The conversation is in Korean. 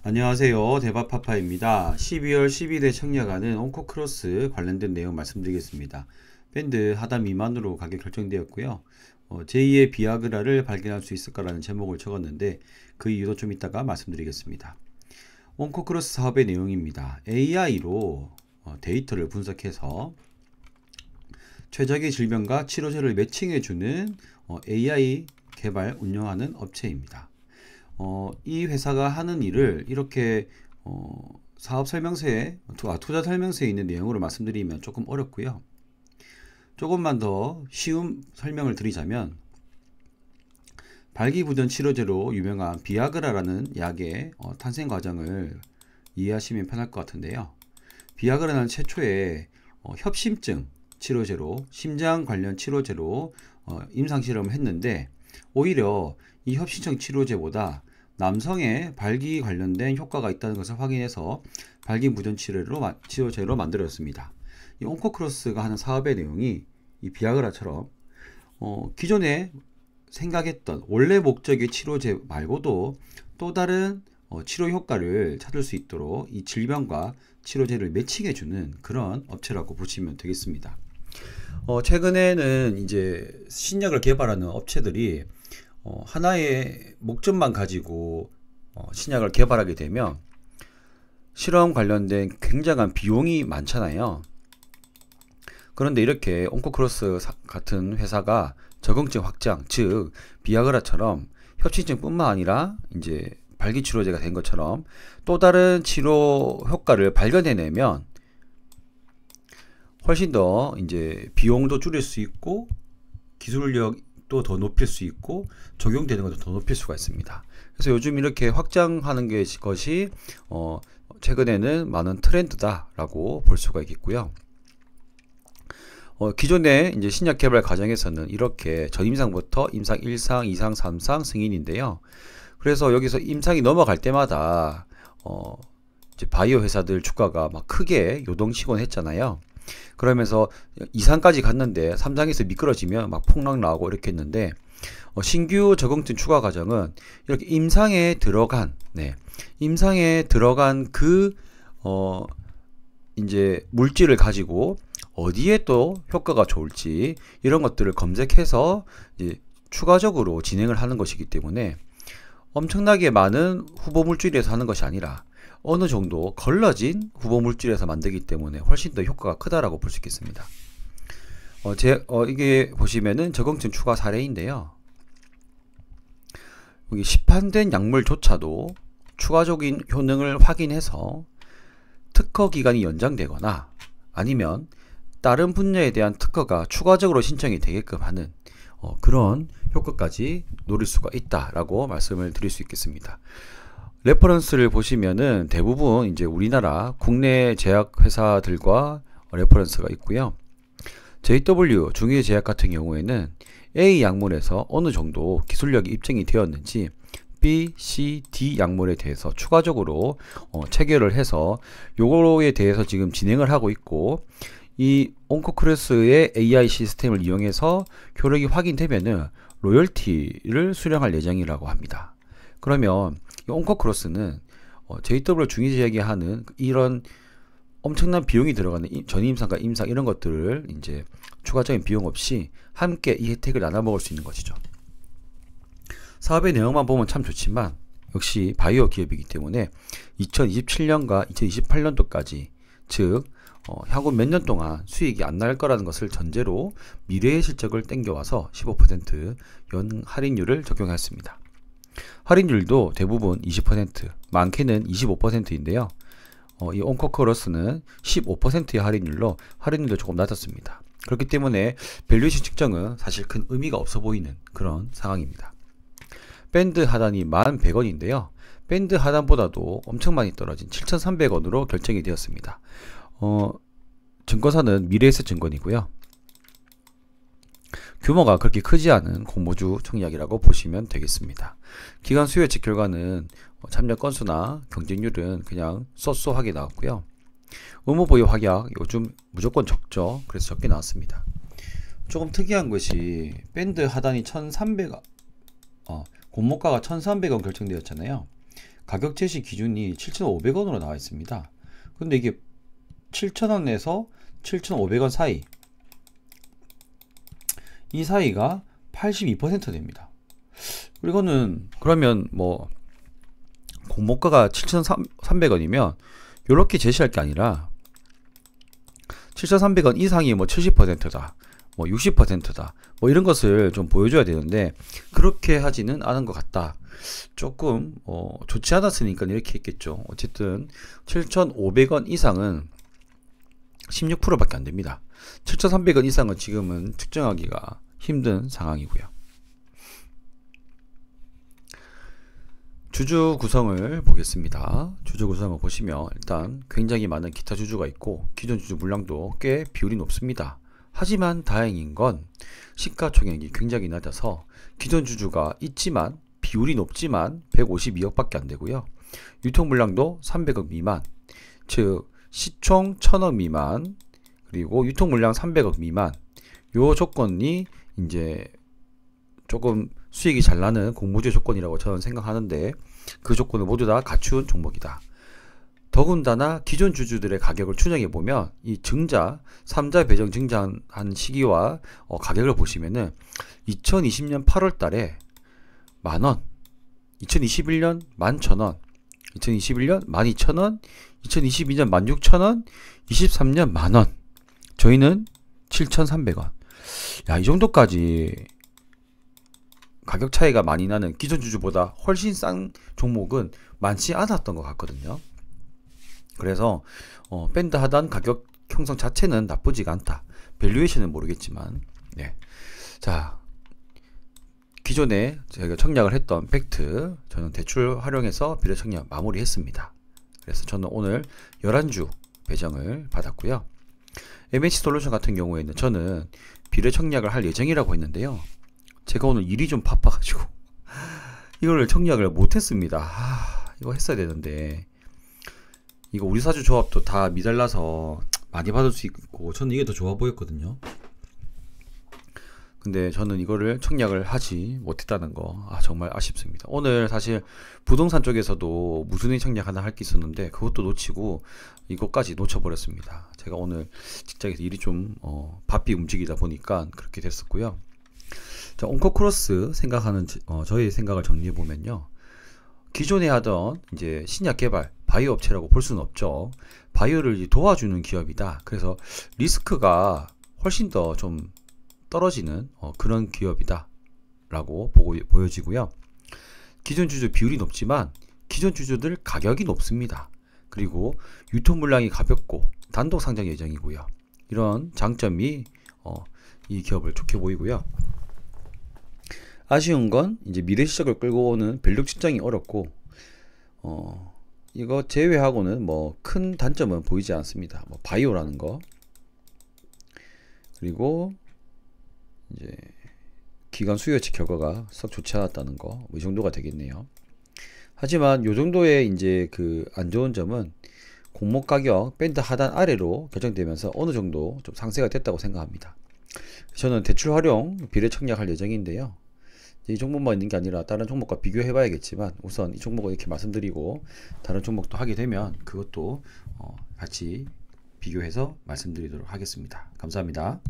안녕하세요. 대박파파입니다. 12월 12일에 청약하는 온코크로스 관련된 내용 말씀드리겠습니다. 밴드 하단 미만으로 가격 결정되었고요. 제2의 비아그라를 발견할 수 있을까라는 제목을 적었는데 그 이유도 좀 이따가 말씀드리겠습니다. 온코크로스 사업의 내용입니다. AI로 데이터를 분석해서 최적의 질병과 치료제를 매칭해주는 AI 개발 운영하는 업체입니다. 이 회사가 하는 일을 이렇게 사업 설명서에 투자 설명서에 있는 내용으로 말씀드리면 조금 어렵고요. 조금만 더 쉬운 설명을 드리자면 발기부전 치료제로 유명한 비아그라라는 약의 탄생 과정을 이해하시면 편할 것 같은데요. 비아그라는 최초의 협심증 치료제로 심장 관련 치료제로 임상 실험을 했는데 오히려 이 협심증 치료제보다 남성의 발기 관련된 효과가 있다는 것을 확인해서 발기부전 치료제로 만들었습니다. 이 온코크로스가 하는 사업의 내용이 이 비아그라처럼 기존에 생각했던 원래 목적의 치료제 말고도 또 다른 치료 효과를 찾을 수 있도록 이 질병과 치료제를 매칭해주는 그런 업체라고 보시면 되겠습니다. 최근에는 이제 신약을 개발하는 업체들이 하나의 목적만 가지고 신약을 개발하게 되면 실험 관련된 굉장한 비용이 많잖아요. 그런데 이렇게 온코크로스 같은 회사가 적응증 확장, 즉 비아그라처럼 협심증뿐만 아니라 이제 발기 치료제가 된 것처럼 또 다른 치료 효과를 발견해내면 훨씬 더 이제 비용도 줄일 수 있고 기술력도 더 높일 수 있고 적용되는 것도 더 높일 수가 있습니다. 그래서 요즘 이렇게 확장하는 것이 최근에는 많은 트렌드다라고 볼 수가 있겠고요. 기존의 이제 신약 개발 과정에서는 이렇게 전임상부터 임상 1상, 2상, 3상 승인인데요. 그래서 여기서 임상이 넘어갈 때마다 이제 바이오 회사들 주가가 막 크게 요동치곤 했잖아요. 그러면서 2상까지 갔는데 3상에서 미끄러지면 막 폭락 나오고 이렇게 했는데 신규 적응증 추가 과정은 이렇게 임상에 들어간 그 이제 물질을 가지고 어디에 또 효과가 좋을지 이런 것들을 검색해서 이제 추가적으로 진행을 하는 것이기 때문에 엄청나게 많은 후보 물질에서 하는 것이 아니라 어느 정도 걸러진 후보 물질에서 만들기 때문에 훨씬 더 효과가 크다라고 볼 수 있겠습니다. 이게 보시면은 적응증 추가 사례인데요. 여기 시판된 약물조차도 추가적인 효능을 확인해서 특허 기간이 연장되거나 아니면 다른 분야에 대한 특허가 추가적으로 신청이 되게끔 하는 그런 효과까지 노릴 수가 있다라고 말씀을 드릴 수 있겠습니다. 레퍼런스를 보시면은 대부분 이제 우리나라 국내 제약 회사들과 레퍼런스가 있고요. JW 중의제약 같은 경우에는 A 약물에서 어느 정도 기술력이 입증이 되었는지 B, C, D 약물에 대해서 추가적으로 체결을 해서 요거에 대해서 지금 진행을 하고 있고 이 온코크로스의 AI 시스템을 이용해서 효력이 확인되면은 로열티를 수령할 예정이라고 합니다. 그러면 이 온코크로스는 JW 중의제약이 하는 이런 엄청난 비용이 들어가는 전임상과 임상 이런 것들을 이제 추가적인 비용 없이 함께 이 혜택을 나눠 먹을 수 있는 것이죠. 사업의 내용만 보면 참 좋지만 역시 바이오 기업이기 때문에 2027년과 2028년도까지 즉 향후 몇 년 동안 수익이 안 날 거라는 것을 전제로 미래의 실적을 땡겨와서 15% 연 할인율을 적용했습니다. 할인율도 대부분 20%, 많게는 25%인데요. 이 온코크로스는 15%의 할인율로 할인율도 조금 낮았습니다. 그렇기 때문에 밸류에이션 측정은 사실 큰 의미가 없어 보이는 그런 상황입니다. 밴드 하단이 11,100원인데요. 밴드 하단보다도 엄청 많이 떨어진 7,300원으로 결정이 되었습니다. 증권사는 미래에셋 증권이고요. 규모가 그렇게 크지 않은 공모주 청약이라고 보시면 되겠습니다. 기관 수요 예측 결과는 참여 건수나 경쟁률은 그냥 쏘쏘하게 나왔고요. 의무 보유 확약 요즘 무조건 적죠. 그래서 적게 나왔습니다. 조금 특이한 것이 밴드 하단이 1,300원, 공모가가 1,300원 결정되었잖아요. 가격 제시 기준이 7,500원으로 나와 있습니다. 근데 이게 7,000원에서 7,500원 사이, 이 사이가 82% 됩니다. 이거는 그러면 뭐 공모가가 7,300원이면 이렇게 제시할 게 아니라 7,300원 이상이 뭐 70%다, 뭐 60%다, 뭐 이런 것을 좀 보여줘야 되는데 그렇게 하지는 않은 것 같다. 조금 좋지 않았으니까 이렇게 했겠죠. 어쨌든 7,500원 이상은 16%밖에 안 됩니다. 7,300원 이상은 지금은 측정하기가 힘든 상황이고요. 주주 구성을 보겠습니다. 주주 구성을 보시면 일단 굉장히 많은 기타 주주가 있고 기존 주주 물량도 꽤 비율이 높습니다. 하지만 다행인 건 시가총액이 굉장히 낮아서 기존 주주가 있지만 비율이 높지만 152억 밖에 안 되고요. 유통 물량도 300억 미만, 즉 시총 1000억 미만, 그리고 유통 물량 300억 미만, 요 조건이 이제 조금 수익이 잘 나는 공모주의 조건이라고 저는 생각하는데 그 조건을 모두 다 갖춘 종목이다. 더군다나 기존 주주들의 가격을 추정해 보면 이 증자 3자 배정 증자한 시기와 가격을 보시면은 2020년 8월 달에 만원, 2021년 11,000원, 2021년 12,000원, 2022년 16,000원, 23년 만원, 저희는 7,300원. 야, 이 정도까지 가격 차이가 많이 나는 기존 주주보다 훨씬 싼 종목은 많지 않았던 것 같거든요. 그래서 밴드 하단 가격 형성 자체는 나쁘지가 않다. 밸류에이션은 모르겠지만, 네. 자, 기존에 저희가 청약을 했던 팩트, 저는 대출 활용해서 비례 청약 마무리했습니다. 그래서 저는 오늘 11주 배정을 받았고요. MH솔루션 같은 경우에는 저는 비례 청약을 할 예정이라고 했는데요. 제가 오늘 일이 좀 바빠가지고 이거를 청약을 못했습니다. 이거 했어야 되는데 이거 우리 사주 조합도 다 미달라서 많이 받을 수 있고 저는 이게 더 좋아 보였거든요. 근데 저는 이거를 청약을 하지 못했다는 거 정말 아쉽습니다. 오늘 사실 부동산 쪽에서도 무순위 청약 하나 할 게 있었는데 그것도 놓치고 이것까지 놓쳐버렸습니다. 제가 오늘 직장에서 일이 좀 바삐 움직이다 보니까 그렇게 됐었고요. 자, 온코크로스 생각하는 저희 생각을 정리해 보면요. 기존에 하던 이제 신약 개발 바이오 업체라고 볼 수는 없죠. 바이오를 도와주는 기업이다. 그래서 리스크가 훨씬 더 좀 떨어지는 그런 기업이다 라고 보여지고요. 기존 주주 비율이 높지만 기존 주주들 가격이 높습니다. 그리고 유통 물량이 가볍고 단독 상장 예정이고요. 이런 장점이 이 기업을 좋게 보이고요. 아쉬운 건 이제 미래 시적을 끌고 오는 밸류 측정이 어렵고 이거 제외하고는 뭐 큰 단점은 보이지 않습니다. 뭐 바이오라는 거, 그리고 이제 기관 수요치 결과가 썩 좋지 않았다는 거, 이 정도가 되겠네요. 하지만 요 정도의 이제 그 안 좋은 점은 공모 가격 밴드 하단 아래로 결정되면서 어느 정도 좀 상쇄가 됐다고 생각합니다. 저는 대출 활용 비례 청약할 예정인데요. 이 종목만 있는 게 아니라 다른 종목과 비교해 봐야겠지만 우선 이 종목을 이렇게 말씀드리고 다른 종목도 하게 되면 그것도 같이 비교해서 말씀드리도록 하겠습니다. 감사합니다.